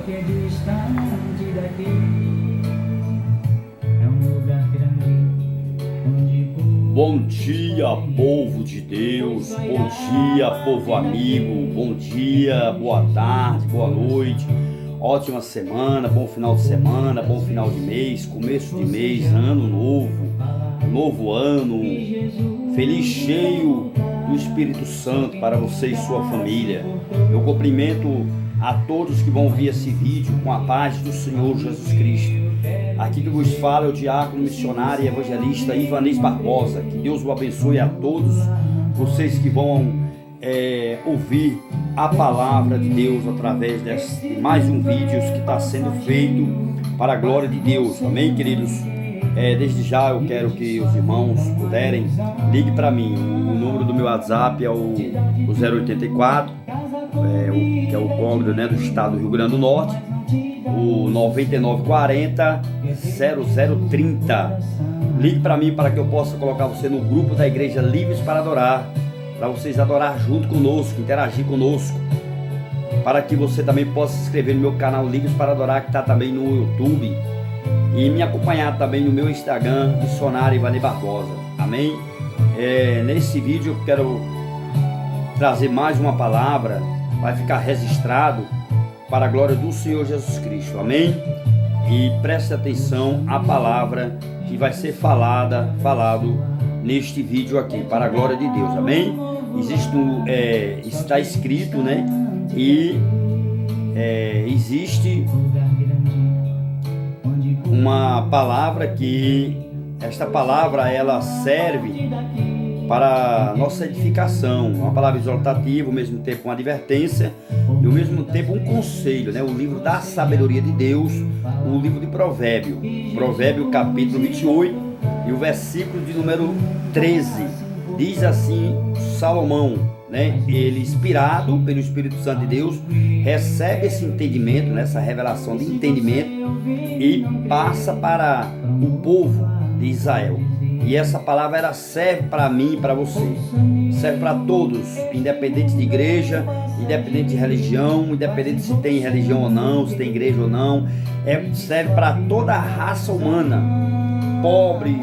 que é distante daqui, é um lugar grande onde Bom dia, povo de Deus, bom dia, povo amigo, bom dia, boa tarde, boa noite, ótima semana, bom final de semana, bom final de mês, começo de mês, ano novo ano, feliz cheio do Espírito Santo para você e sua família. Eu cumprimento a todos que vão ouvir esse vídeo com a paz do Senhor Jesus Cristo. Aqui que vos fala é o diácono, missionário e evangelista Ivanês Barbosa. Que Deus o abençoe a todos vocês que vão ouvir a palavra de Deus através de mais um vídeo que está sendo feito para a glória de Deus. Amém, queridos? Desde já eu quero que os irmãos puderem, ligue para mim. O número do meu WhatsApp é o 084, que é o código, né, do estado do Rio Grande do Norte, o 9940-0030. Ligue para mim para que eu possa colocar você no grupo da Igreja Livres para Adorar, para vocês adorar junto conosco, interagir conosco, para que você também possa se inscrever no meu canal Livres para Adorar, que está também no YouTube, e me acompanhar também no meu Instagram, missionário Ivanês Barbosa. Amém? Nesse vídeo eu quero trazer mais uma palavra, vai ficar registrado para a glória do Senhor Jesus Cristo. Amém? E preste atenção à palavra que vai ser falado neste vídeo aqui, para a glória de Deus. Amém? Está escrito, né? E existe uma palavra que esta palavra ela serve para nossa edificação, uma palavra exortativa, ao mesmo tempo uma advertência e ao mesmo tempo um conselho, né? O livro da sabedoria de Deus, o livro de Provérbio capítulo 28 e o versículo de número 13, diz assim Salomão, né? Ele, inspirado pelo Espírito Santo de Deus, recebe esse entendimento, né? Essa revelação de entendimento, e passa para o povo de Israel. E essa palavra ela serve para mim e para você, serve para todos, independente de igreja, independente de religião, independente se tem religião ou não, se tem igreja ou não, serve para toda a raça humana, pobre,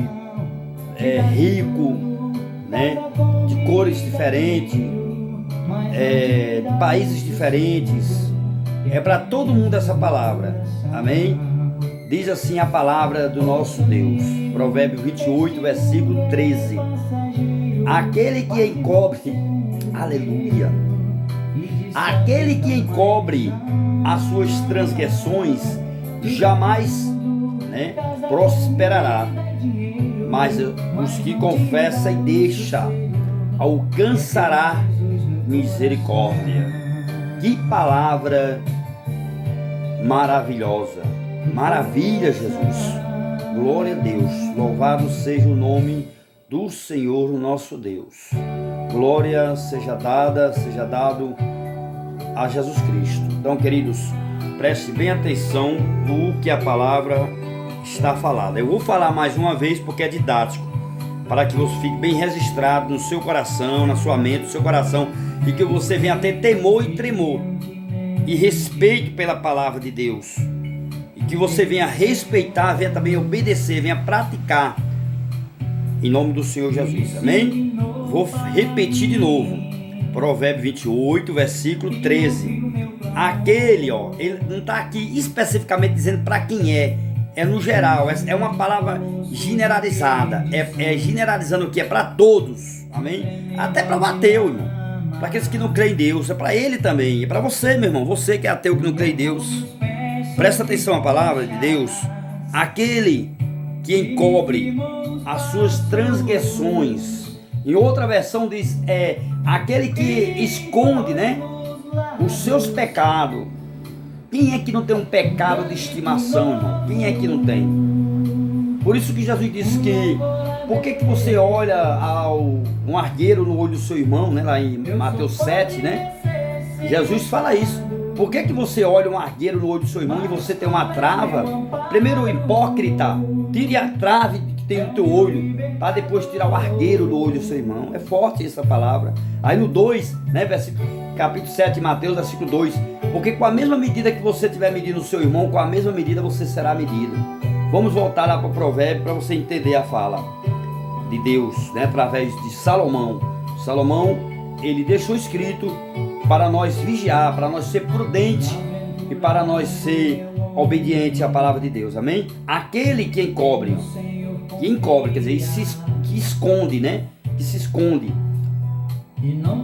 rico, né, de cores diferentes, de países diferentes, para todo mundo essa palavra. Amém? Diz assim a palavra do nosso Deus, Provérbio 28, versículo 13: aquele que encobre, aleluia, aquele que encobre as suas transgressões jamais, né, prosperará, mas os que confessam e deixam alcançará misericórdia. Que palavra maravilhosa! Maravilha, Jesus! Glória a Deus! Louvado seja o nome do Senhor nosso Deus. Glória seja dado a Jesus Cristo. Então, queridos, preste bem atenção no que a palavra está falando. Eu vou falar mais uma vez porque é didático, para que você fique bem registrado no seu coração, na sua mente, no seu coração, e que você venha ter temor e tremor e respeito pela palavra de Deus, e que você venha respeitar, venha também obedecer, venha praticar em nome do Senhor Jesus. Amém? Vou repetir de novo. Provérbio 28, versículo 13. Aquele, ele não está aqui especificamente dizendo para quem é no geral, é uma palavra generalizada, generalizando o que é para todos. Amém? Até para o ateu, irmão, para aqueles que não creem em Deus, é para ele também, é para você, meu irmão, você que é ateu, que não crê em Deus. Presta atenção à palavra de Deus. Aquele que encobre as suas transgressões. Em outra versão diz, aquele que esconde, né, os seus pecados. Quem é que não tem um pecado de estimação, irmão? Quem é que não tem? Por isso que Jesus disse que, por que você olha um argueiro no olho do seu irmão, né, lá em Mateus 7, né? Jesus fala isso. Por que você olha um argueiro no olho do seu irmão e você tem uma trava? Primeiro, hipócrita, tire a trave que tem no teu olho, para depois tirar o argueiro do olho do seu irmão. É forte essa palavra. Aí no 2, né, capítulo 7 de Mateus, versículo 2, Porque com a mesma medida que você estiver medindo o seu irmão, com a mesma medida você será medido. Vamos voltar lá para o provérbio para você entender a fala de Deus, né? Através de Salomão. Salomão, ele deixou escrito para nós vigiar, para nós ser prudentes e para nós ser obedientes à palavra de Deus, amém? Aquele que encobre, quer dizer, que esconde, né? Que se esconde.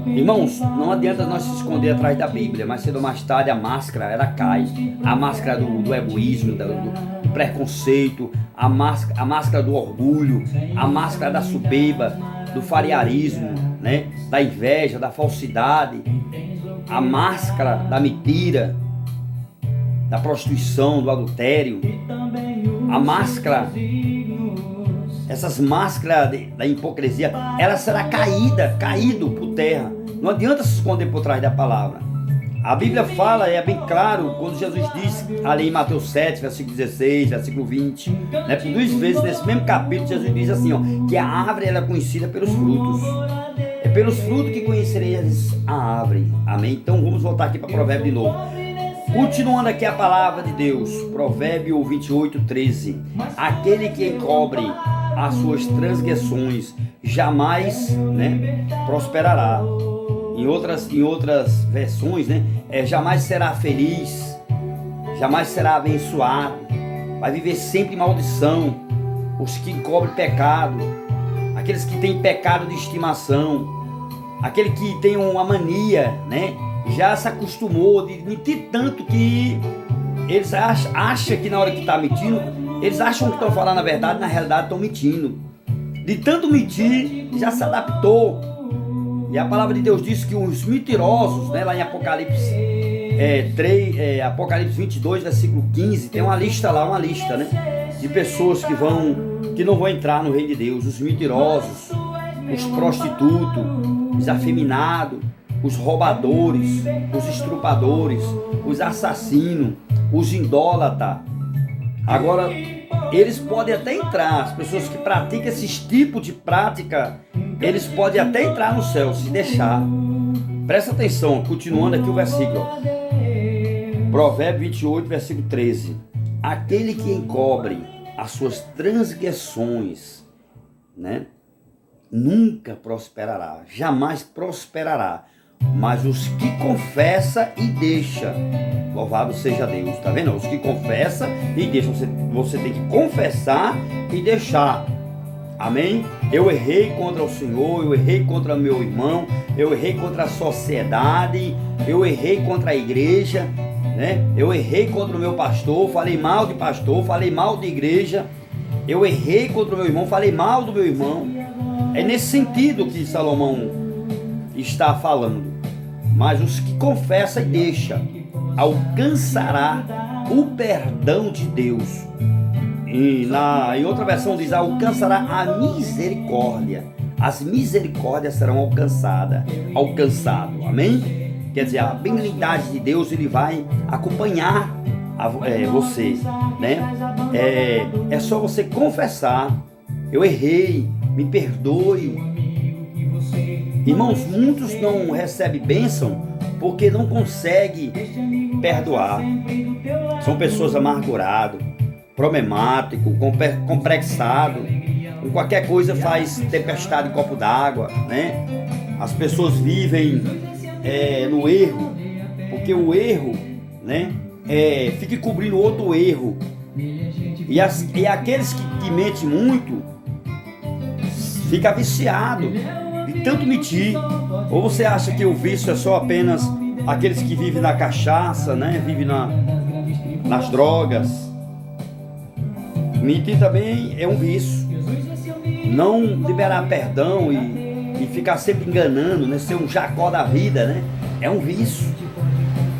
Irmãos, não adianta nós se esconder atrás da Bíblia, mas cedo ou mais tarde a máscara, ela cai. A máscara do egoísmo, do preconceito, a máscara do orgulho, a máscara da soberba, do fariarismo, né? Da inveja, da falsidade, a máscara da mentira, da prostituição, do adultério, a máscara, essas máscaras da hipocrisia, ela será caído por terra. Não adianta se esconder por trás da palavra. A Bíblia fala, é bem claro, quando Jesus diz, ali em Mateus 7, versículo 16, versículo 20, né, por 2 vezes nesse mesmo capítulo, Jesus diz assim, ó, que a árvore ela é conhecida pelos frutos. É pelos frutos que conhecereis a árvore. Amém? Então vamos voltar aqui para Provérbio de novo. Continuando aqui a palavra de Deus, Provérbio 28, 13. Aquele que encobre as suas transgressões jamais, né, prosperará. Em outras versões, né, jamais será feliz, jamais será abençoado, vai viver sempre em maldição. Os que encobrem pecado, aqueles que têm pecado de estimação, aquele que tem uma mania, né, já se acostumou de mentir tanto que eles acham que na hora que está mentindo, eles acham que estão falando a verdade, na realidade estão mentindo. De tanto mentir, já se adaptou. E a palavra de Deus diz que os mentirosos, né, lá em Apocalipse 22, versículo 15, tem uma lista lá, né, de pessoas que não vão entrar no reino de Deus. Os mentirosos, os prostitutos, os afeminados, os roubadores, os estrupadores, os assassinos, os idólatras. Agora, eles podem até entrar, as pessoas que praticam esses tipos de prática, eles podem até entrar no céu, se deixar. Presta atenção, continuando aqui o versículo. Provérbio 28, versículo 13. Aquele que encobre as suas transgressões, né, nunca prosperará, jamais prosperará. Mas os que confessa e deixa, louvado seja Deus, tá vendo? Os que confessa e deixa, você tem que confessar e deixar. Amém? Eu errei contra o Senhor, eu errei contra meu irmão, eu errei contra a sociedade, eu errei contra a igreja, né? Eu errei contra o meu pastor, falei mal de pastor, falei mal de igreja, eu errei contra o meu irmão, falei mal do meu irmão. É nesse sentido que Salomão está falando. Mas os que confessa e deixa, alcançará o perdão de Deus. E em outra versão diz, alcançará a misericórdia. As misericórdias serão alcançado. Amém? Quer dizer, a benignidade de Deus, ele vai acompanhar você, né? É só você confessar, eu errei, me perdoe. Irmãos, muitos não recebem bênção porque não conseguem perdoar. São pessoas amarguradas, problemáticos, complexados. Com qualquer coisa faz tempestade em copo d'água, né? As pessoas vivem no erro, porque o erro, né, fica cobrindo outro erro. E aqueles que mentem muito, fica viciado de tanto mentir. Ou você acha que o vício é só apenas aqueles que vivem na cachaça, né? Vivem nas drogas. Mentir também é um vício. Não liberar perdão e ficar sempre enganando, né? Ser um Jacó da vida, né? É um vício.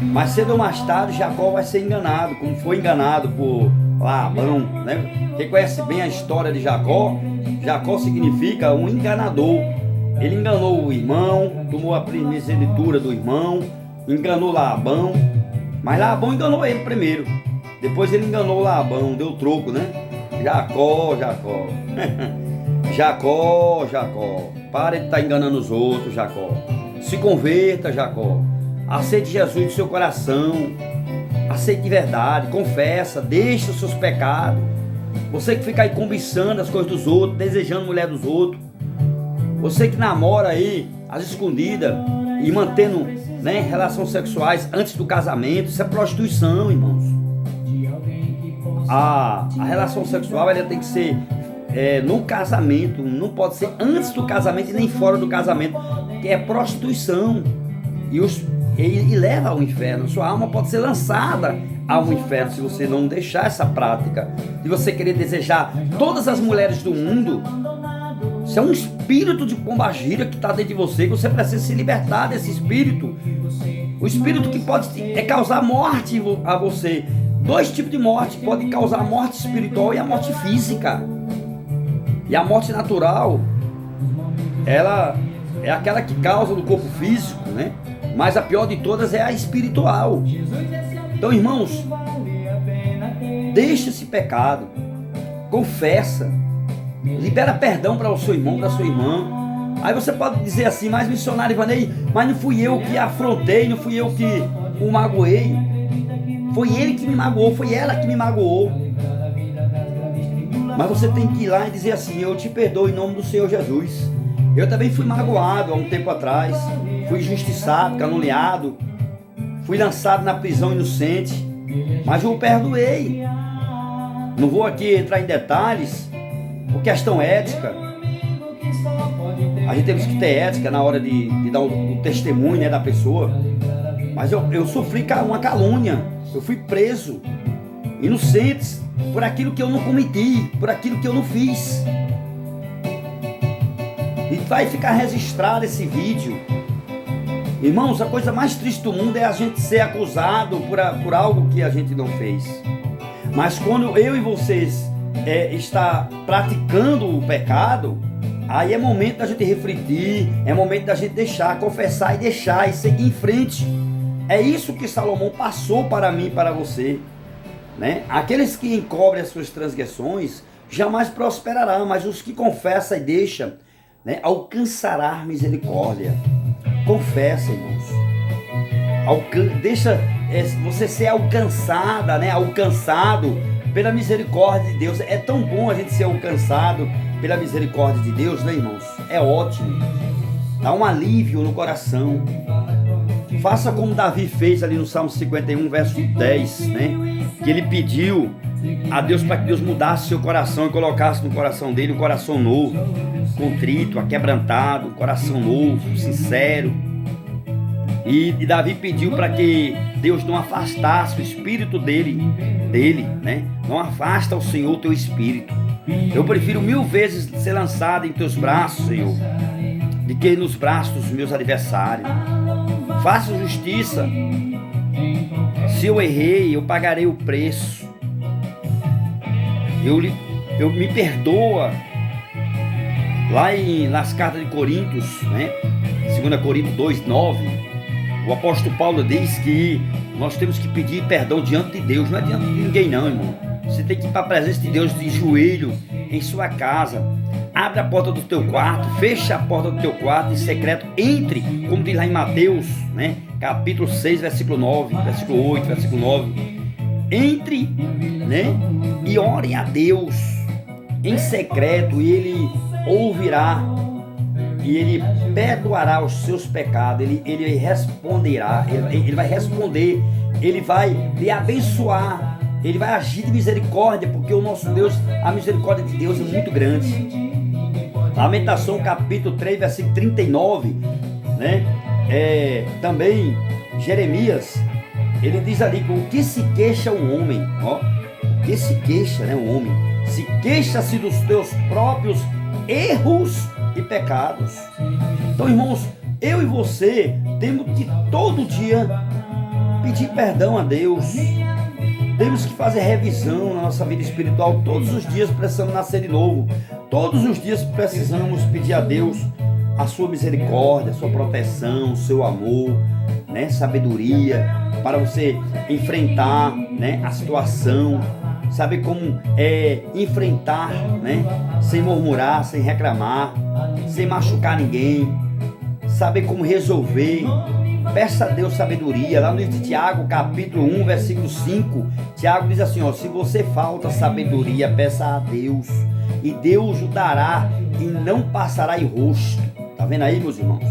Mas cedo ou mais tarde Jacó vai ser enganado, como foi enganado por Labão, né? Quem conhece bem a história de Jacó, Jacó significa um enganador. Ele enganou o irmão, tomou a primogenitura do irmão, enganou Labão, mas Labão enganou ele primeiro. Depois ele enganou Labão, deu troco, né? Jacó. Jacó, pare de estar enganando os outros, Jacó. Se converta, Jacó. aceite Jesus no seu coração, aceite de verdade, confessa, deixa os seus pecados. Você que fica aí cobiçando as coisas dos outros, desejando a mulher dos outros, você que namora aí às escondidas e mantendo, né, relações sexuais antes do casamento, isso é prostituição, irmãos. A relação sexual ela tem que ser no casamento, não pode ser antes do casamento e nem fora do casamento, que é prostituição e leva ao inferno. Sua alma pode ser lançada ao inferno se você não deixar essa prática, se você querer desejar todas as mulheres do mundo. Isso é um espírito de pombagira que está dentro de você, que você precisa se libertar desse espírito. O espírito que pode causar morte a você. Dois tipos de morte, pode causar a morte espiritual e a morte física. E a morte natural, ela é aquela que causa no corpo físico, né? Mas a pior de todas é a espiritual. Então, irmãos, deixa esse pecado, confessa, libera perdão para o seu irmão, para a sua irmã. Aí você pode dizer assim: mas missionário Ivanei, mas não fui eu que afrontei, não fui eu que o magoei. Foi ele que me magoou, foi ela que me magoou. Mas você tem que ir lá e dizer assim: eu te perdoo em nome do Senhor Jesus. Eu também fui magoado há um tempo atrás, fui injustiçado, caluniado, fui lançado na prisão inocente, mas eu o perdoei. Não vou aqui entrar em detalhes, por questão ética. A gente temos que ter ética na hora de dar o testemunho, né, da pessoa. Mas eu sofri uma calúnia, eu fui preso, inocentes, por aquilo que eu não cometi, por aquilo que eu não fiz. E vai ficar registrado esse vídeo. Irmãos, a coisa mais triste do mundo é a gente ser acusado por algo que a gente não fez. Mas quando eu e vocês está praticando o pecado, aí é momento da gente refletir, é momento da gente deixar, confessar e deixar e seguir em frente. É isso que Salomão passou para mim e para você, né? Aqueles que encobrem as suas transgressões jamais prosperarão, mas os que confessam e deixam, né, alcançará misericórdia. Confessa, irmãos. Deixa você ser alcançada, né? Alcançado pela misericórdia de Deus. É tão bom a gente ser alcançado pela misericórdia de Deus, né, irmãos? É ótimo. Dá um alívio no coração. Faça como Davi fez ali no Salmo 51, verso 10, né? Que ele pediu a Deus para que Deus mudasse seu coração e colocasse no coração dele um coração novo, contrito, aquebrantado, um coração novo, sincero. E Davi pediu para que Deus não afastasse o espírito dele, né? Não afasta o Senhor teu espírito. Eu prefiro 1000 vezes ser lançado em teus braços, Senhor, do que nos braços dos meus adversários. Faça justiça. Se eu errei, eu pagarei o preço. Eu me perdoa. Lá nas cartas de Coríntios, né? 2 Coríntios 2:9, o apóstolo Paulo diz que nós temos que pedir perdão diante de Deus, não é diante de ninguém não, irmão. Você tem que ir para a presença de Deus de joelho em sua casa. Abre a porta do teu quarto, fecha a porta do teu quarto em secreto, entre, como diz lá em Mateus, né? Capítulo 6, versículo 9, versículo 8, versículo 9. Entre, né? E ore a Deus em secreto, e Ele ouvirá, e Ele perdoará os seus pecados. Ele responderá, ele vai responder, Ele vai lhe abençoar, Ele vai agir de misericórdia, porque o nosso Deus, a misericórdia de Deus é muito grande. Lamentação capítulo 3, versículo 39, né? Também Jeremias, ele diz ali: o que se queixa o homem, ó, o que se queixa, né, o homem, se queixa-se dos teus próprios erros e pecados. Então, irmãos, eu e você temos que todo dia pedir perdão a Deus. Temos que fazer revisão na nossa vida espiritual. Todos os dias precisamos nascer de novo. Todos os dias precisamos pedir a Deus a sua misericórdia, a sua proteção, o seu amor, né, sabedoria, para você enfrentar, né, a situação, saber como enfrentar, né, sem murmurar, sem reclamar, sem machucar ninguém, saber como resolver, Peça a Deus sabedoria. Lá no livro de Tiago, capítulo 1, versículo 5, Tiago diz assim, ó: se você falta sabedoria, peça a Deus, e Deus o dará, e não passará em rosto. Tá vendo aí, meus irmãos?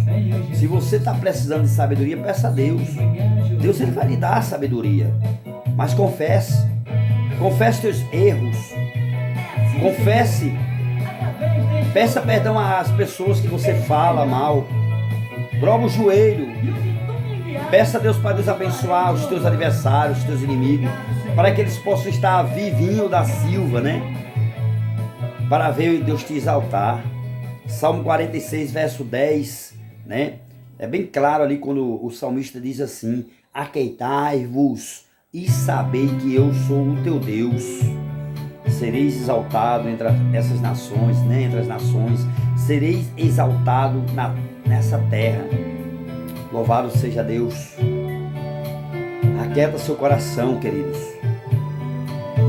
Se você está precisando de sabedoria, peça a Deus. Deus, ele vai lhe dar a sabedoria. Mas confesse teus erros. Confesse. Peça perdão às pessoas que você fala mal. Dobra o joelho. Peça a Deus para Deus abençoar os teus adversários, os teus inimigos, para que eles possam estar vivinho da Silva, né? Para ver Deus te exaltar. Salmo 46, verso 10, né? É bem claro ali quando o salmista diz assim: aqueitai-vos e sabei que eu sou o teu Deus. Sereis exaltado entre essas nações, né? Entre as nações, sereis exaltado nessa terra. Louvado seja Deus. Aquieta seu coração, queridos.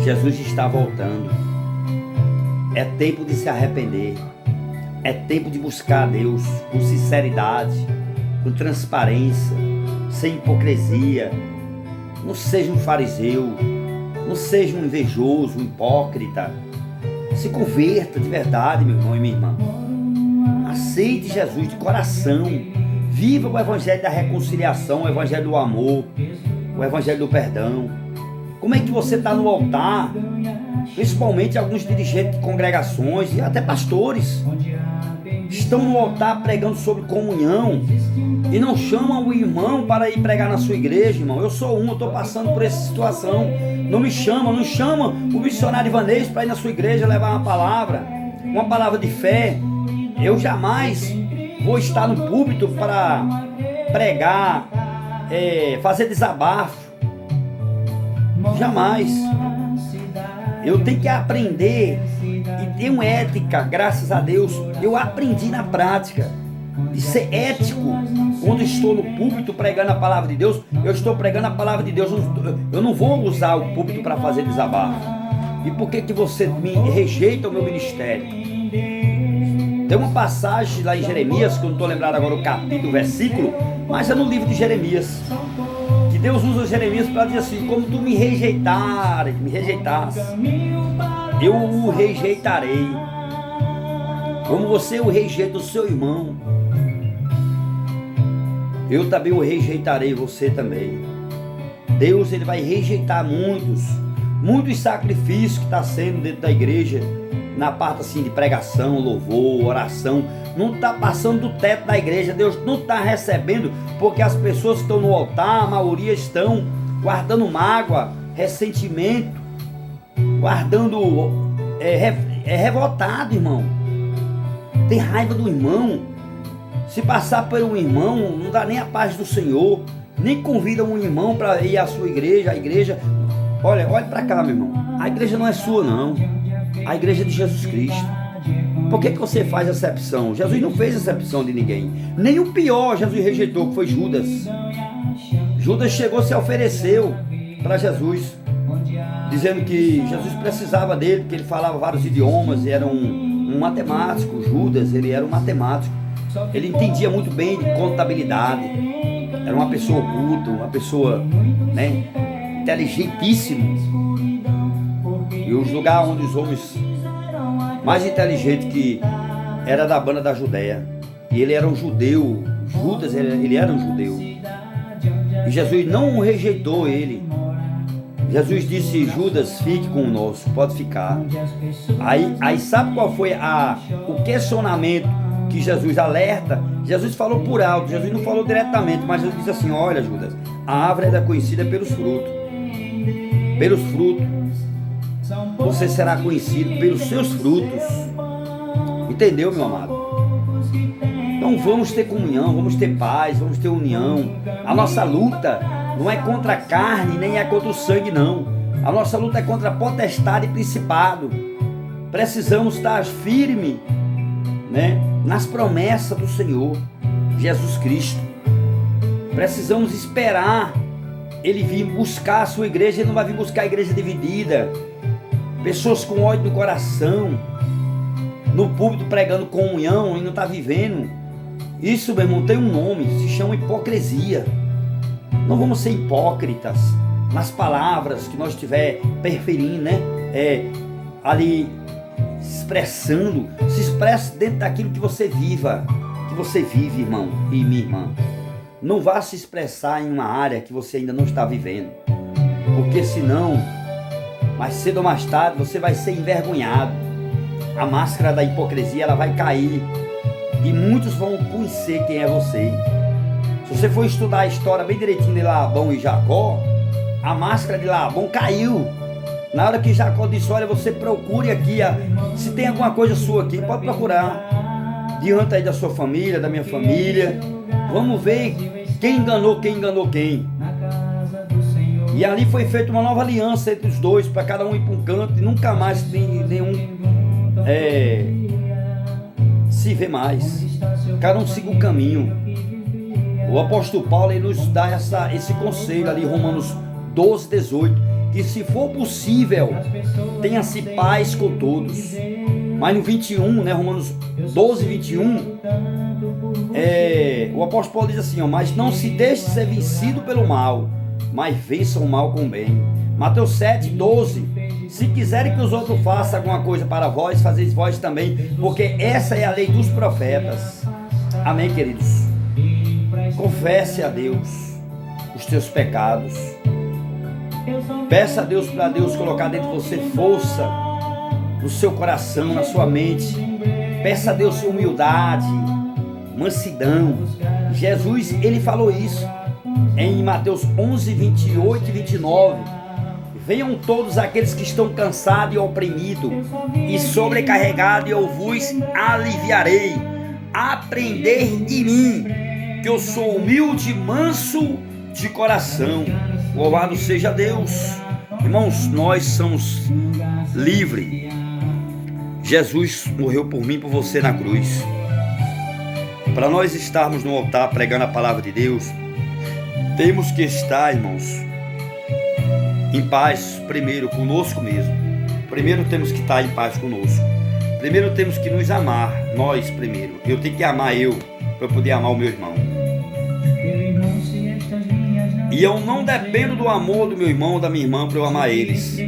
Jesus está voltando. É tempo de se arrepender. É tempo de buscar a Deus com sinceridade, com transparência, sem hipocrisia. Não seja um fariseu, não seja um invejoso, um hipócrita. Se converta de verdade, meu irmão e minha irmã. Aceite Jesus de coração. Viva o evangelho da reconciliação, o evangelho do amor, o evangelho do perdão. Como é que você está no altar? Principalmente alguns dirigentes de congregações e até pastores estão no altar pregando sobre comunhão e não chamam o irmão para ir pregar na sua igreja, irmão. Eu sou eu estou passando por essa situação. Não me chama o missionário Ivanês para ir na sua igreja levar uma palavra de fé. Eu jamais vou estar no púlpito para pregar, fazer desabafo. Jamais. Eu tenho que aprender e ter uma ética, graças a Deus. Eu aprendi na prática de ser ético. Quando estou no púlpito pregando a palavra de Deus, eu estou pregando a palavra de Deus. Eu não vou usar o púlpito para fazer desabafo. E por que você me rejeita o meu ministério? Tem uma passagem lá em Jeremias, que eu não estou lembrado agora o capítulo, o versículo, mas é no livro de Jeremias. Deus usa Jeremias para dizer assim: como tu me rejeitaste, eu o rejeitarei. Como você o rejeita o seu irmão, eu também o rejeitarei, você também. Deus, ele vai rejeitar muitos sacrifícios que está sendo dentro da igreja, na parte assim de pregação, louvor, oração. Não está passando do teto da igreja. Deus não está recebendo, porque as pessoas que estão no altar, a maioria estão guardando mágoa, ressentimento, guardando, revoltado, irmão. Tem raiva do irmão. Se passar por um irmão, não dá nem a paz do Senhor, nem convida um irmão para ir à sua igreja. A igreja, olha para cá, meu irmão. A igreja não é sua, não. A igreja é de Jesus Cristo. Por que você faz acepção? Jesus não fez acepção de ninguém. Nem o pior Jesus rejeitou, que foi Judas. Judas chegou, se ofereceu para Jesus, dizendo que Jesus precisava dele, porque ele falava vários idiomas e era um matemático. Judas, ele era um matemático. Ele entendia muito bem de contabilidade. Era uma pessoa oculta, uma pessoa, né, inteligentíssima. E os lugares onde os homens mais inteligentes que era da banda da Judéia. E ele era um judeu. Judas, ele era um judeu. E Jesus não rejeitou ele. Jesus disse: Judas, fique conosco, pode ficar. Aí sabe qual foi o questionamento que Jesus alerta? Jesus falou por alto, Jesus não falou diretamente, mas Jesus disse assim: olha, Judas, a árvore é conhecida pelos frutos. Pelos frutos. Você será conhecido pelos seus frutos. Entendeu, meu amado? Então vamos ter comunhão, vamos ter paz, vamos ter união. A nossa luta não é contra a carne, nem é contra o sangue, não. A nossa luta é contra a potestade e principado. Precisamos estar firme, né, nas promessas do Senhor Jesus Cristo. Precisamos esperar Ele vir buscar a sua igreja. Ele não vai vir buscar a igreja dividida, pessoas com ódio no coração, no púlpito pregando comunhão e não está vivendo. Isso, meu irmão, tem um nome, se chama hipocrisia. Não vamos ser hipócritas nas palavras que nós estiver perferindo, né? Ali expressando. Se expresse dentro daquilo que você vive, irmão e minha irmã. Não vá se expressar em uma área que você ainda não está vivendo, porque senão, mais cedo ou mais tarde, você vai ser envergonhado. A máscara da hipocrisia, ela vai cair e muitos vão conhecer quem é você. Se você for estudar a história bem direitinho de Labão e Jacó, a máscara de Labão caiu. Na hora que Jacó disse: olha, você procure aqui, se tem alguma coisa sua aqui, pode procurar diante aí da sua família, da minha família. Vamos ver quem enganou quem. E ali foi feita uma nova aliança entre os dois, para cada um ir para um canto e nunca mais nenhum se vê mais. Cada um siga o caminho. O apóstolo Paulo, ele nos dá esse conselho ali, Romanos 12, 18, que se for possível, tenha-se paz com todos. Mas no 21, né, Romanos 12, 21, o apóstolo Paulo diz assim: mas não se deixe ser vencido pelo mal, mas vença o mal com o bem. Mateus 7, 12, se quiserem que os outros façam alguma coisa para vós, fazeis vós também, porque essa é a lei dos profetas. Amém, queridos? Confesse a Deus os teus pecados. Peça a Deus, para Deus colocar dentro de você força no seu coração, na sua mente. Peça a Deus humildade, mansidão. Jesus, ele falou isso em Mateus 11, 28 e 29. Venham todos aqueles que estão cansados e oprimidos e sobrecarregados, e eu vos aliviarei. Aprender de mim, que eu sou humilde e manso de coração. Louvado seja Deus. Irmãos, nós somos livres. Jesus morreu por mim e por você na cruz. Para nós estarmos no altar pregando a palavra de Deus, temos que estar, irmãos, em paz primeiro conosco mesmo. Primeiro temos que estar em paz conosco. Primeiro temos que nos amar, nós primeiro. Eu tenho que amar eu, para poder amar o meu irmão. E eu não dependo do amor do meu irmão ou da minha irmã para eu amar eles.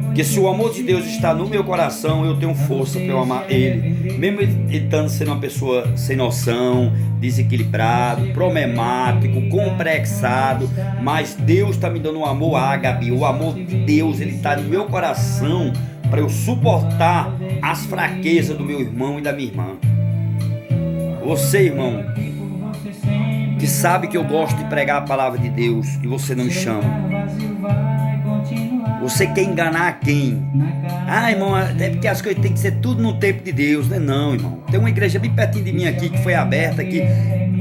Porque se o amor de Deus está no meu coração, eu tenho força para eu amar ele. Mesmo ele estando sendo uma pessoa sem noção, desequilibrado, problemático, complexado, mas Deus está me dando um amor ágape. O amor de Deus, ele está no meu coração para eu suportar as fraquezas do meu irmão e da minha irmã. Você, irmão, que sabe que eu gosto de pregar a palavra de Deus e você não me chama. Você quer enganar quem? Irmão, é porque as coisas tem que ser tudo no tempo de Deus, né? Não, irmão. Tem uma igreja bem pertinho de mim aqui, que foi aberta aqui.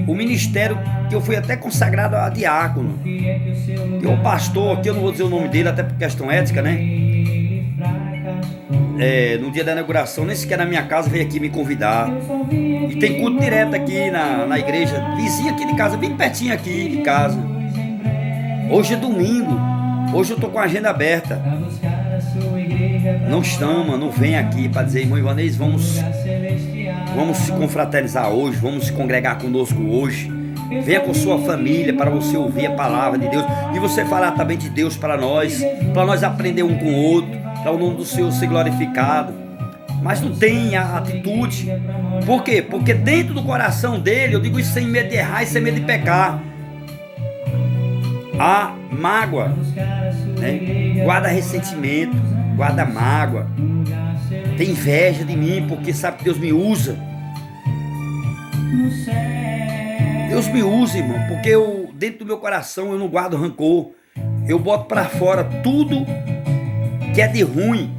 O ministério, que eu fui até consagrado a diácono. E o pastor, aqui eu não vou dizer o nome dele, até por questão ética, né? No dia da inauguração, nem sequer na minha casa, veio aqui me convidar. E tem culto direto aqui na igreja, vizinha aqui de casa, bem pertinho aqui de casa. Hoje é domingo, hoje eu tô com a agenda aberta. Não chama, não vem aqui para dizer: irmão Ivanês, vamos se confraternizar hoje, vamos se congregar conosco hoje. Venha com sua família para você ouvir a palavra de Deus e você falar também de Deus para nós aprender um com o outro, para o nome do Senhor ser glorificado. Mas não tem a atitude. Por quê? Porque dentro do coração dele, eu digo isso sem medo de errar e sem medo de pecar, há mágoa, né? Guarda ressentimento, guarda mágoa, tem inveja de mim porque sabe que Deus me usa. Deus me usa, irmão, porque dentro do meu coração eu não guardo rancor. Eu boto para fora tudo que é de ruim,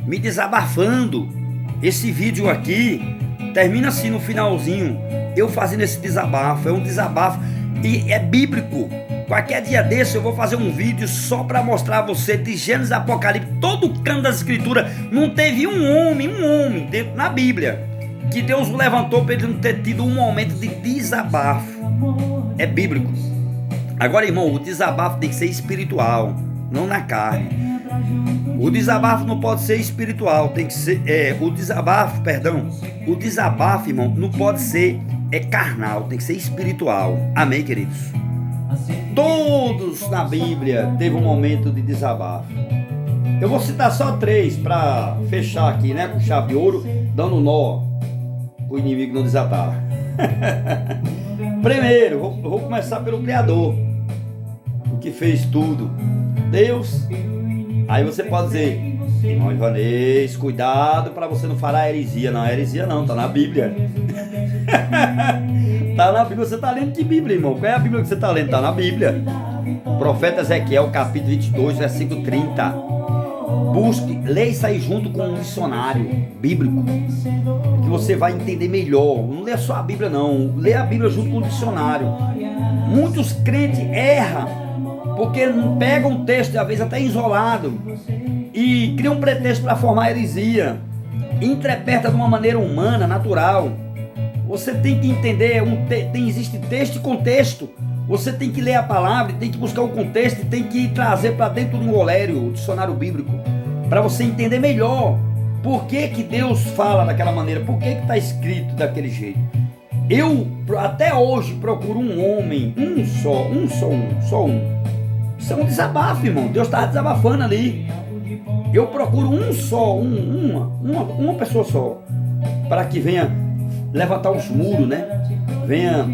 me desabafando. Esse vídeo aqui termina assim no finalzinho, eu fazendo esse desabafo. É um desabafo e é bíblico. Qualquer dia desse eu vou fazer um vídeo só para mostrar a você de Gênesis, Apocalipse, todo o canto das escrituras. Não teve um homem dentro na Bíblia que Deus o levantou para ele não ter tido um momento de desabafo. É bíblico. Agora, irmão, o desabafo tem que ser espiritual, não na carne. O desabafo não pode ser espiritual, tem que ser o desabafo, irmão, não pode ser carnal, tem que ser espiritual. Amém, queridos? Todos na Bíblia teve um momento de desabafo. Eu vou citar só 3 para fechar aqui, né? Com chave de ouro, dando nó o inimigo não desatar. Primeiro, vou começar pelo Criador, o que fez tudo, Deus. Aí você pode dizer, irmão Ivanês, cuidado para você não falar heresia. Não, heresia não, tá na Bíblia. Tá na Bíblia. Você tá lendo que Bíblia, irmão? Qual é a Bíblia que você tá lendo? Tá na Bíblia. Profeta Ezequiel, capítulo 22, versículo 30. Busque, leia isso aí junto com um dicionário bíblico, que você vai entender melhor. Não lê só a Bíblia não, lê a Bíblia junto com o dicionário. Muitos crentes erram porque não pegam um texto, às vezes até isolado, e criam um pretexto para formar heresia, interpreta de uma maneira humana, natural. Você tem que entender, existe texto e contexto. Você tem que ler a palavra, tem que buscar o contexto, tem que trazer para dentro do golério, o dicionário bíblico, para você entender melhor por que Deus fala daquela maneira, por que está escrito daquele jeito. Eu até hoje procuro um homem, só um. Isso é um desabafo, irmão. Deus está desabafando ali. Eu procuro um só, uma pessoa só, para que venha levantar os muros, né? Venha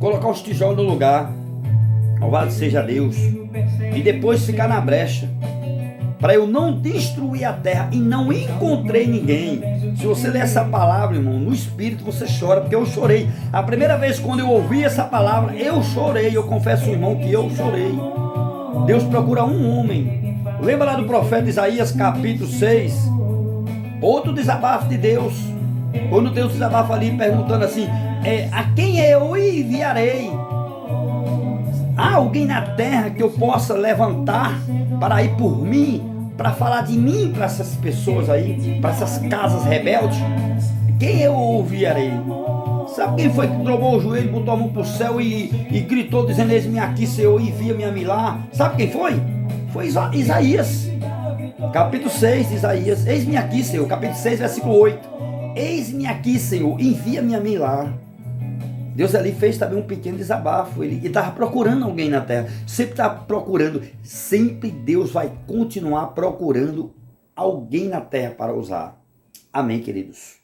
colocar os tijolos no lugar. Louvado seja Deus. E depois ficar na brecha, para eu não destruir a terra. E não encontrei ninguém. Se você ler essa palavra, irmão, no espírito você chora, porque eu chorei. A primeira vez quando eu ouvi essa palavra, eu chorei. Eu confesso, irmão, que eu chorei. Deus procura um homem. Lembra lá do profeta Isaías, capítulo 6? Outro desabafo de Deus. Quando Deus desabafa ali, perguntando assim, a quem eu enviarei? Há alguém na terra que eu possa levantar para ir por mim, para falar de mim para essas pessoas aí, para essas casas rebeldes? Quem eu enviarei? Sabe quem foi que dobrou o joelho, botou a mão para o céu e gritou dizendo, eis-me aqui, Senhor, envia-me a mim lá? Sabe quem foi? Foi Isaías, capítulo 6 de Isaías. Eis-me aqui, Senhor, capítulo 6, versículo 8. Eis-me aqui, Senhor, envia-me a mim lá. Deus ali fez também um pequeno desabafo. Ele estava procurando alguém na terra. Sempre está procurando. Sempre Deus vai continuar procurando alguém na terra para usar. Amém, queridos?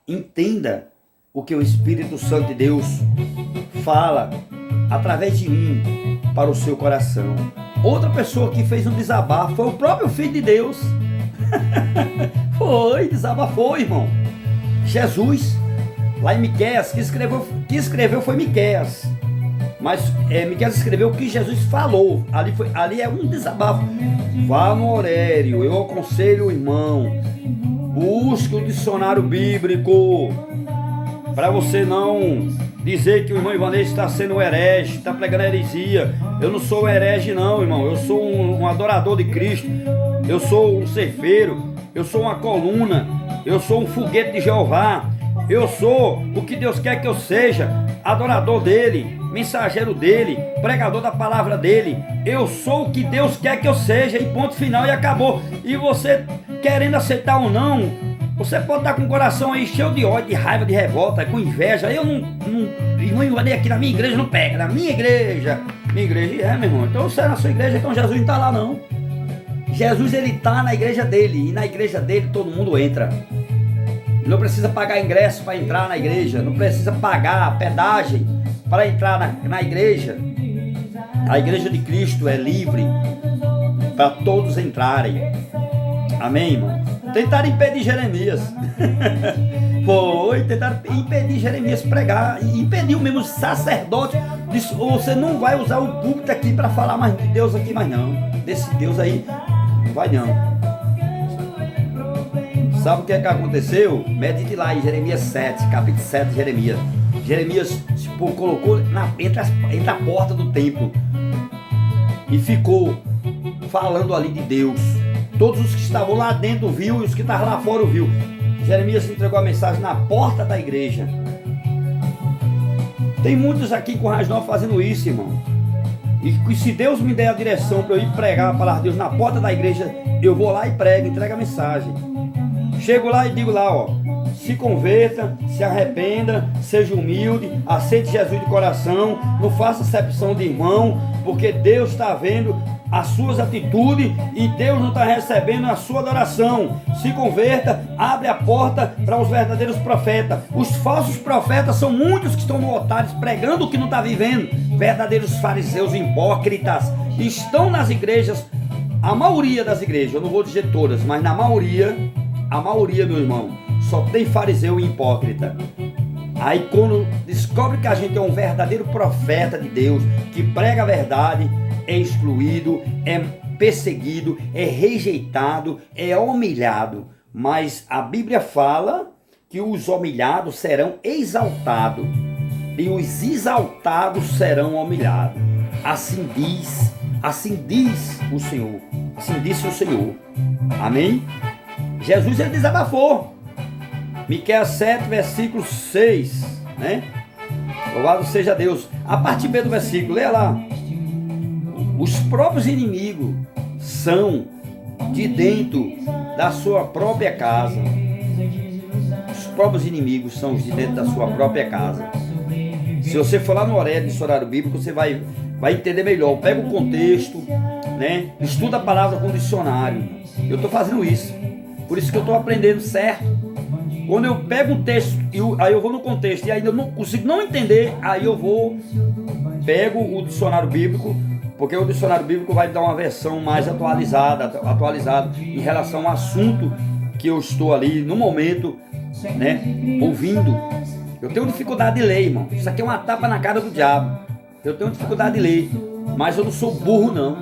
Entenda o que o Espírito Santo de Deus fala através de mim para o seu coração. Outra pessoa que fez um desabafo foi o próprio Filho de Deus. Desabafou, irmão. Jesus, lá em Miqueias, que escreveu foi Miqueias. Mas Miqueias escreveu o que Jesus falou. Ali é um desabafo. Vá no Horério, eu aconselho o irmão. Busque o dicionário bíblico, para você não dizer que o irmão Ivanês está sendo herege, está pregando heresia. Eu não sou herege não, irmão. Eu sou um adorador de Cristo. Eu sou um ceifeiro. Eu sou uma coluna. Eu sou um foguete de Jeová. Eu sou o que Deus quer que eu seja. Adorador dele, mensageiro dele, pregador da palavra dele. Eu sou o que Deus quer que eu seja. E ponto final, e acabou. E você querendo aceitar ou não, você pode estar com o coração aí cheio de ódio, de raiva, de revolta, com inveja. Eu não invadi aqui na minha igreja, não pega. Na minha igreja, meu irmão. Então você é na sua igreja, então Jesus não está lá não. Jesus, ele está na igreja dele, e na igreja dele todo mundo entra. Não precisa pagar ingresso para entrar na igreja, não precisa pagar pedágio para entrar na igreja. A igreja de Cristo é livre para todos entrarem. Amém, irmão? Tentaram impedir Jeremias. Tentaram impedir Jeremias pregar. E impediu mesmo o sacerdote. Disse, você não vai usar o púlpito aqui para falar mais de Deus aqui, mais não. Desse Deus aí, não vai não. Sabe o que é que aconteceu? Medite lá em Jeremias 7, capítulo 7 de Jeremias. Jeremias colocou entre a porta do templo e ficou falando ali de Deus. Todos os que estavam lá dentro viu e os que estavam lá fora viu. Jeremias entregou a mensagem na porta da igreja. Tem muitos aqui com Rasnal fazendo isso, irmão. E se Deus me der a direção para eu ir pregar a palavra de Deus na porta da igreja, eu vou lá e prego, entrego a mensagem. Chego lá e digo lá, se converta, se arrependa, seja humilde, aceite Jesus de coração, não faça acepção de irmão, porque Deus está vendo as suas atitudes e Deus não está recebendo a sua adoração. Se converta, abre a porta para os verdadeiros profetas. Os falsos profetas são muitos que estão no altar pregando o que não está vivendo. Verdadeiros fariseus hipócritas estão nas igrejas, a maioria das igrejas, eu não vou dizer todas, mas na maioria, a maioria, meu irmão, só tem fariseu e hipócrita. Aí quando descobre que a gente é um verdadeiro profeta de Deus, que prega a verdade, é excluído, é perseguido, é rejeitado, é humilhado. Mas a Bíblia fala que os humilhados serão exaltados e os exaltados serão humilhados. Assim diz o Senhor. Assim disse o Senhor. Amém? Jesus, ele desabafou. Miqueias 7, versículo 6, né? Louvado seja Deus. A parte B do versículo, leia lá. Os próprios inimigos são de dentro da sua própria casa. Os próprios inimigos são de dentro da sua própria casa. Se você for lá no Orelha, dicionário bíblico, você vai entender melhor. Pega o contexto, né? Estuda a palavra com o dicionário. Eu estou fazendo isso. Por isso que eu estou aprendendo certo. Quando eu pego um texto, aí eu vou no contexto e ainda eu não consigo não entender, aí eu pego o dicionário bíblico, porque o dicionário bíblico vai dar uma versão mais atualizada em relação ao assunto que eu estou ali no momento, né, ouvindo. Eu tenho dificuldade de ler, irmão. Isso aqui é uma tapa na cara do diabo. Eu tenho dificuldade de ler, mas eu não sou burro, não.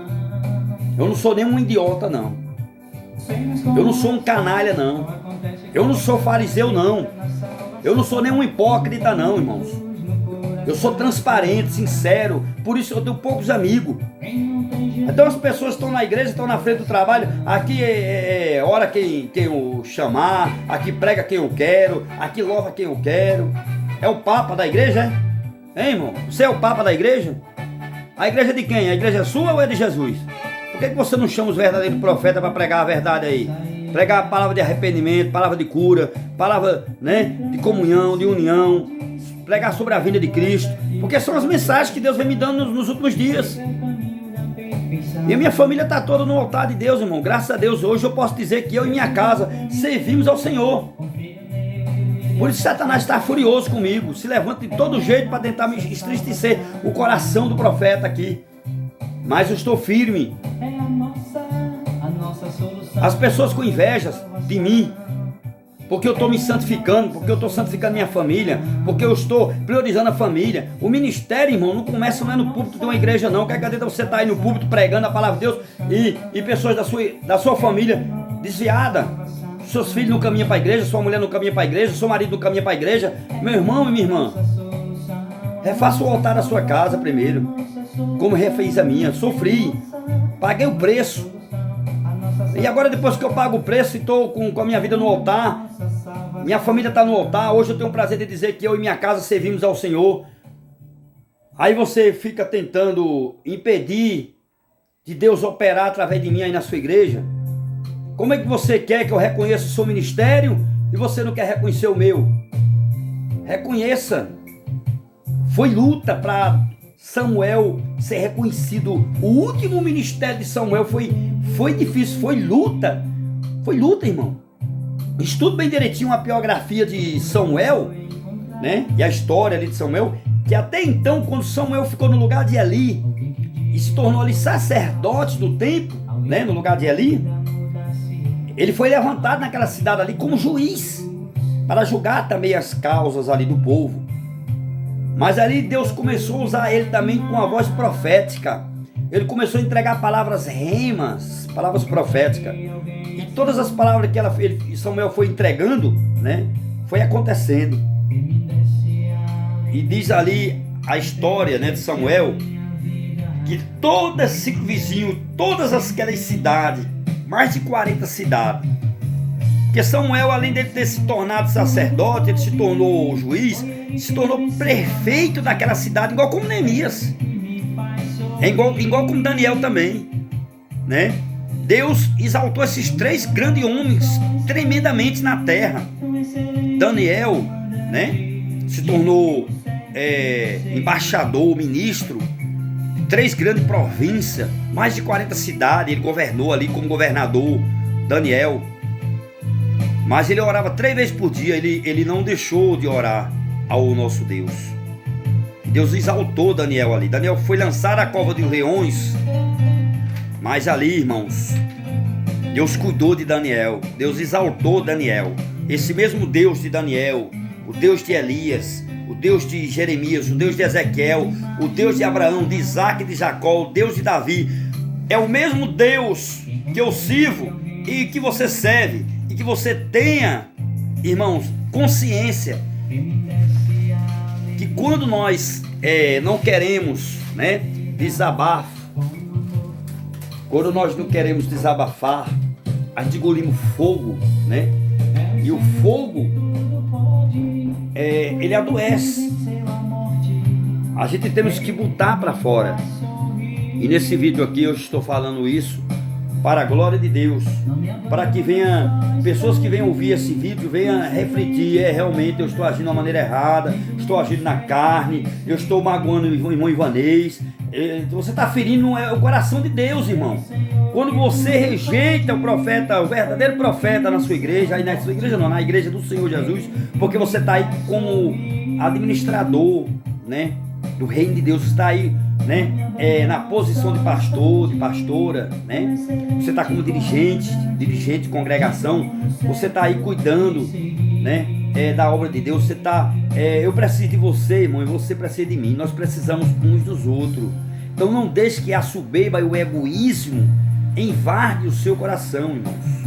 Eu não sou nenhum idiota, não. Eu não sou um canalha, não. Eu não sou fariseu, não. Eu não sou nenhum hipócrita, não, irmãos. Eu sou transparente, sincero. Por isso eu tenho poucos amigos. Então as pessoas estão na igreja, estão na frente do trabalho. Aqui é hora quem eu chamar. Aqui prega quem eu quero. Aqui louva quem eu quero. É o papa da igreja, é? Hein, irmão? Você é o papa da igreja? A igreja de quem? A igreja é sua ou é de Jesus? Por que você não chama os verdadeiros profetas para pregar a verdade aí? Pregar a palavra de arrependimento, palavra de cura, palavra, né, de comunhão, de união. Pregar sobre a vinda de Cristo. Porque são as mensagens que Deus vem me dando nos últimos dias. E a minha família está toda no altar de Deus, irmão. Graças a Deus, hoje eu posso dizer que eu e minha casa servimos ao Senhor. Por isso Satanás está furioso comigo. Se levanta de todo jeito para tentar me entristecer o coração do profeta aqui. Mas eu estou firme. As pessoas com inveja de mim, porque eu estou me santificando, porque eu estou santificando minha família, porque eu estou priorizando a família. O ministério, irmão, não começa não é no púlpito de uma igreja, não. Que adianta você estar aí no púlpito pregando a palavra de Deus e pessoas da sua família desviadas. Seus filhos não caminham para a igreja, sua mulher não caminha para a igreja, seu marido não caminha para a igreja. Meu irmão e minha irmã, refaça o altar da sua casa primeiro, como refiz a minha. Sofri, paguei o preço. E agora depois que eu pago o preço e estou com a minha vida no altar, minha família está no altar, hoje eu tenho o prazer de dizer que eu e minha casa servimos ao Senhor. Aí você fica tentando impedir de Deus operar através de mim aí na sua igreja. Como é que você quer que eu reconheça o seu ministério e você não quer reconhecer o meu? Reconheça. Foi luta para Samuel ser reconhecido. O último ministério de Samuel foi difícil, foi luta. Foi luta, irmão. Estudo bem direitinho a biografia de Samuel, né? E a história ali de Samuel, que até então, quando Samuel ficou no lugar de Eli e se tornou ali sacerdote do templo, né? No lugar de Eli, ele foi levantado naquela cidade ali como juiz para julgar também as causas ali do povo. Mas ali Deus começou a usar ele também com a voz profética. Ele começou a entregar palavras remas, palavras proféticas. E todas as palavras que Samuel foi entregando, né, foi acontecendo. E diz ali a história, né, de Samuel, que todo esse vizinho, todas aquelas cidades, mais de 40 cidades, porque Samuel, além de ter se tornado sacerdote, ele se tornou juiz, se tornou prefeito daquela cidade, igual como Neemias, igual como Daniel também, né? Deus exaltou esses 3 grandes homens tremendamente na terra. Daniel, né, se tornou embaixador, ministro de 3 grandes províncias, mais de 40 cidades, ele governou ali como governador, Daniel. Mas ele orava 3 vezes por dia, ele não deixou de orar ao nosso Deus. Deus exaltou Daniel ali. Daniel foi lançado à cova de leões, mas ali, irmãos, Deus cuidou de Daniel, Deus exaltou Daniel. Esse mesmo Deus de Daniel, o Deus de Elias, o Deus de Jeremias, o Deus de Ezequiel, o Deus de Abraão, de Isaac e de Jacó, o Deus de Davi, é o mesmo Deus que eu sirvo e que você serve, e que você tenha, irmãos, consciência que quando nós não queremos, né, desabafo, quando nós não queremos desabafar, a gente engolimos fogo, né? E o fogo, ele adoece. A gente temos que botar para fora. E nesse vídeo aqui eu estou falando isso para a glória de Deus, para que venha pessoas que venham ouvir esse vídeo, venham refletir, realmente eu estou agindo de uma maneira errada, estou agindo na carne, eu estou magoando o irmão Ivanês. Você está ferindo o coração de Deus, irmão. Quando você rejeita o profeta, o verdadeiro profeta na sua igreja, aí na sua igreja não, na igreja do Senhor Jesus, porque você está aí como administrador, né, do reino de Deus, está aí, né, na posição de pastor, de pastora, né? Você está como dirigente de congregação, você está aí cuidando, né, da obra de Deus. Você está, eu preciso de você, irmão, e você precisa de mim. Nós precisamos uns dos outros. Então não deixe que a soberba e o egoísmo invade o seu coração, irmãos.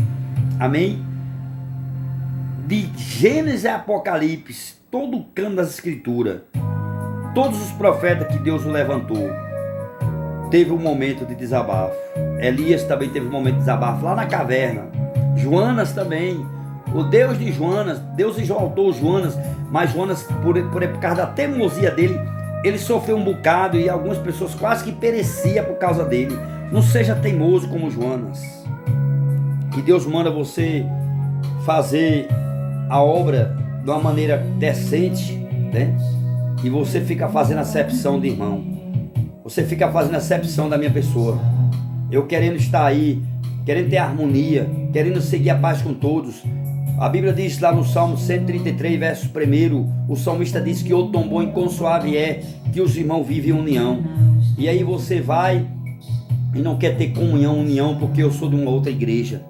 Amém? De Gênesis a Apocalipse, todo o cano das Escrituras, todos os profetas que Deus o levantou, teve um momento de desabafo. Elias também teve um momento de desabafo lá na caverna. Joanas também. O Deus de Joanas, Deus exaltou Joanas, mas Joanas, por causa da teimosia dele, ele sofreu um bocado e algumas pessoas quase que pereciam por causa dele. Não seja teimoso como Joanas. Que Deus manda você fazer a obra de uma maneira decente, né? E você fica fazendo acepção de irmão. Você fica fazendo acepção da minha pessoa. Eu querendo estar aí, querendo ter harmonia, querendo seguir a paz com todos. A Bíblia diz lá no Salmo 133, verso 1, o salmista diz que o tão bom e quão suave é que os irmãos vivem em união. E aí você vai e não quer ter comunhão, união, porque eu sou de uma outra igreja.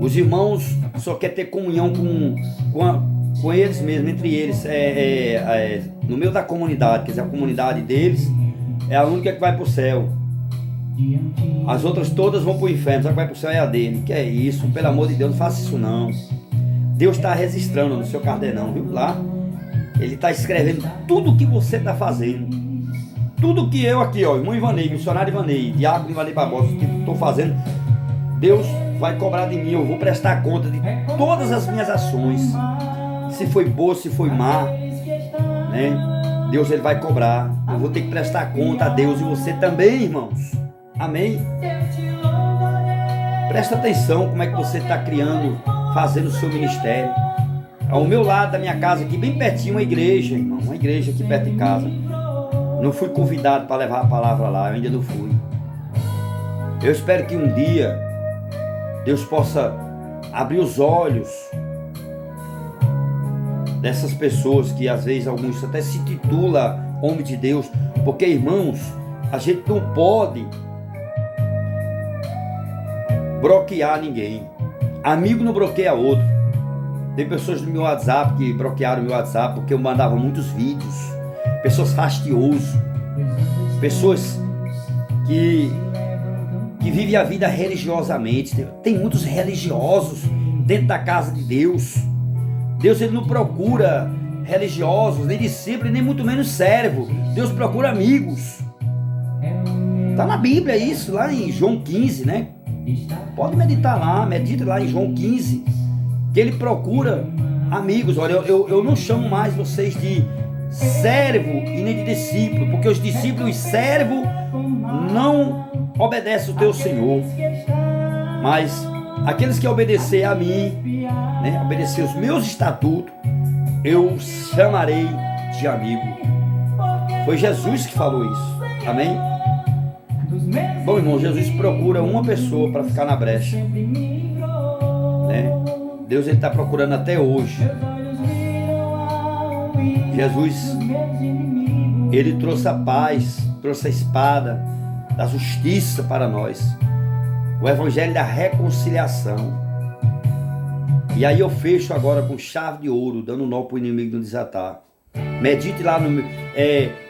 Os irmãos só querem ter comunhão com eles mesmos, entre eles, no meio da comunidade, quer dizer, a comunidade deles é a única que vai para o céu. As outras todas vão para o inferno, só que vai para o céu é a dele. Que é isso? Pelo amor de Deus, não faça isso não. Deus está registrando no seu caderno, viu? Lá, Ele está escrevendo tudo o que você está fazendo. Tudo que eu aqui, ó, irmão Ivanei, missionário Ivanei, diácono Ivanei Barbosa, que estou fazendo, Deus vai cobrar de mim. Eu vou prestar conta de todas as minhas ações. Se foi boa, se foi má, né? Deus, Ele vai cobrar. Eu vou ter que prestar conta a Deus e você também, irmãos. Amém? Presta atenção como é que você está criando, fazendo o seu ministério. Ao meu lado da minha casa aqui, bem pertinho, uma igreja, irmão. Uma igreja aqui perto de casa. Não fui convidado para levar a palavra lá, eu ainda não fui. Eu espero que um dia Deus possa abrir os olhos dessas pessoas que às vezes alguns até se titulam homem de Deus, porque, irmãos, a gente não pode bloquear ninguém. Amigo não bloqueia outro. Tem pessoas no meu WhatsApp que bloquearam meu WhatsApp porque eu mandava muitos vídeos. Pessoas fastiosas, pessoas que vivem a vida religiosamente. Tem muitos religiosos dentro da casa de Deus. Deus, Ele não procura religiosos, nem discípulos, nem muito menos servo. Deus procura amigos. Está na Bíblia isso, lá em João 15, né? Pode meditar lá, medita lá em João 15, que Ele procura amigos. Olha, eu não chamo mais vocês de servo e nem de discípulo, porque os discípulos e servo não obedecem o teu Senhor. Mas Aqueles que obedecer a mim, né, obedecer os meus estatutos, eu chamarei de amigo. Foi Jesus que falou isso. Amém? Bom, irmão, Jesus procura uma pessoa para ficar na brecha, né? Deus está procurando até hoje. Jesus, ele trouxe a paz, trouxe a espada da justiça para nós, o evangelho da reconciliação. E aí eu fecho agora com chave de ouro, dando nó para o inimigo não desatar. Medite lá no meu,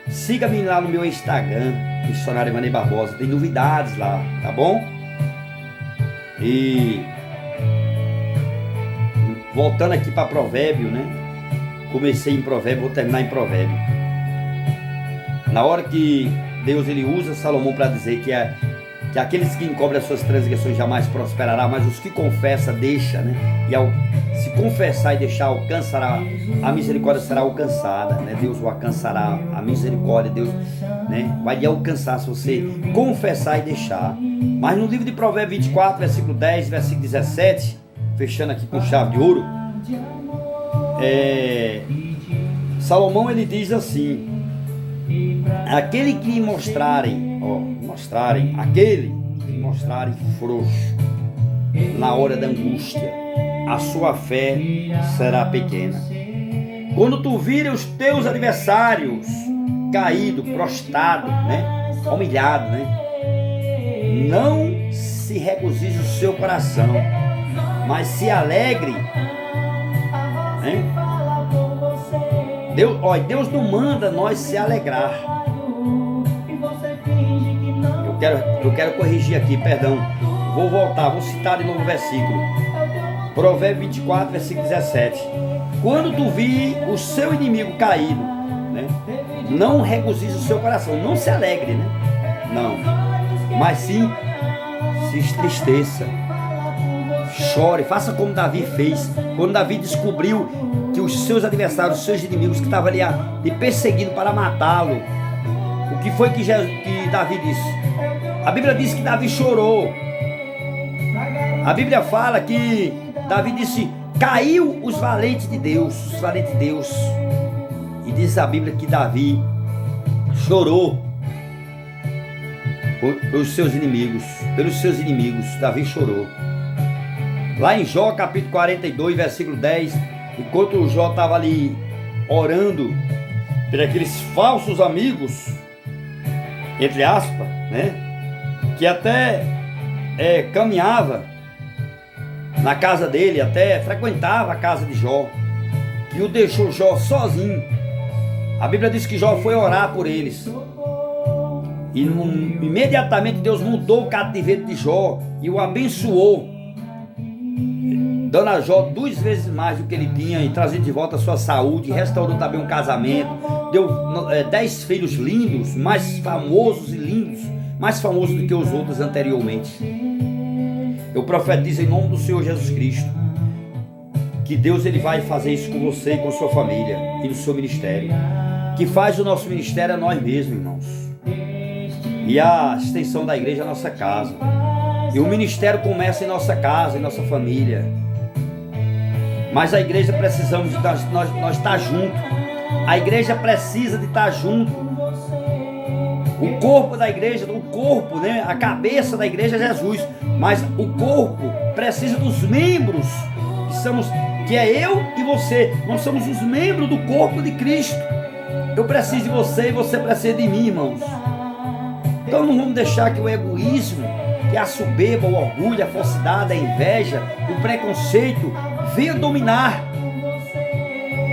siga-me lá no meu Instagram, Missionário Ivanei Barbosa, tem novidades lá, tá bom? E voltando aqui para Provérbio, né? Comecei em Provérbio, vou terminar em Provérbio. Na hora que Deus ele usa Salomão para dizer que aqueles que encobrem as suas transgressões jamais prosperará, mas os que confessam deixa, né? E ao se confessar e deixar, alcançará, a misericórdia será alcançada, né? Deus o alcançará, a misericórdia, Deus, né, vai lhe alcançar se você confessar e deixar. Mas no livro de Provérbios 24, versículo 10, versículo 17, fechando aqui com chave de ouro, Salomão ele diz assim: aquele que mostrarem frouxo na hora da angústia, a sua fé será pequena. Quando tu vires os teus adversários caído, prostrado, né, humilhado, né, não se regozije o seu coração, mas se alegre, né? Deus não manda nós se alegrar. Eu quero corrigir aqui, perdão. Vou voltar, vou citar de novo o versículo. Provérbio 24, versículo 17. Quando tu vir o seu inimigo caído, né, não regozije o seu coração, não se alegre, né? Não, mas sim se entristeça, chore, faça como Davi fez. Quando Davi descobriu que os seus adversários, os seus inimigos que estavam ali lhe perseguindo para matá-lo, o que foi que Davi disse? A Bíblia diz que Davi chorou. A Bíblia fala que Davi disse: caiu os valentes de Deus, os valentes de Deus. E diz a Bíblia que Davi chorou pelos seus inimigos, Davi chorou. Lá em Jó capítulo 42, versículo 10, enquanto o Jó estava ali orando por aqueles falsos amigos, entre aspas, né, que até caminhava na casa dele, até frequentava a casa de Jó, que o deixou Jó sozinho. A Bíblia diz que Jó foi orar por eles, e imediatamente Deus mudou o cativeiro de Jó e o abençoou, dando a Jó 2 vezes mais do que ele tinha, e trazendo de volta a sua saúde, restaurou também um casamento, deu 10 filhos lindos, mais famosos e lindos, mais famosos do que os outros anteriormente. Eu profetizo em nome do Senhor Jesus Cristo que Deus ele vai fazer isso com você e com sua família e no seu ministério. Que faz o nosso ministério é nós mesmos, irmãos, e a extensão da igreja é a nossa casa. E o ministério começa em nossa casa, em nossa família. Mas a igreja precisamos de nós estar junto. A igreja precisa de estar junto. O corpo da igreja, né? A cabeça da igreja é Jesus. Mas o corpo precisa dos membros, que é eu e você. Nós somos os membros do corpo de Cristo. Eu preciso de você e você precisa de mim, irmãos. Então não vamos deixar que o egoísmo, que a soberba, o orgulho, a falsidade, a inveja, o preconceito venha dominar.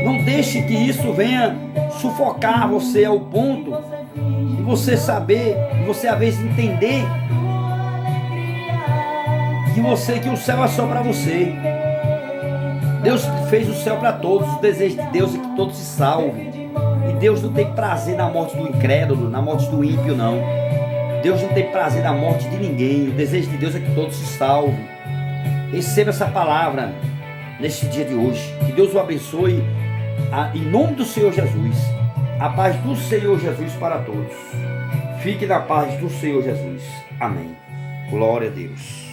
Não deixe que isso venha sufocar você ao ponto de você saber, de você às vezes entender que o céu é só para você. Deus fez o céu para todos. O desejo de Deus é que todos se salvem. E Deus não tem prazer na morte do incrédulo, na morte do ímpio, não. Deus não tem prazer na morte de ninguém. O desejo de Deus é que todos se salvem. Receba essa palavra neste dia de hoje. Que Deus o abençoe, em nome do Senhor Jesus. A paz do Senhor Jesus para todos. Fique na paz do Senhor Jesus. Amém. Glória a Deus.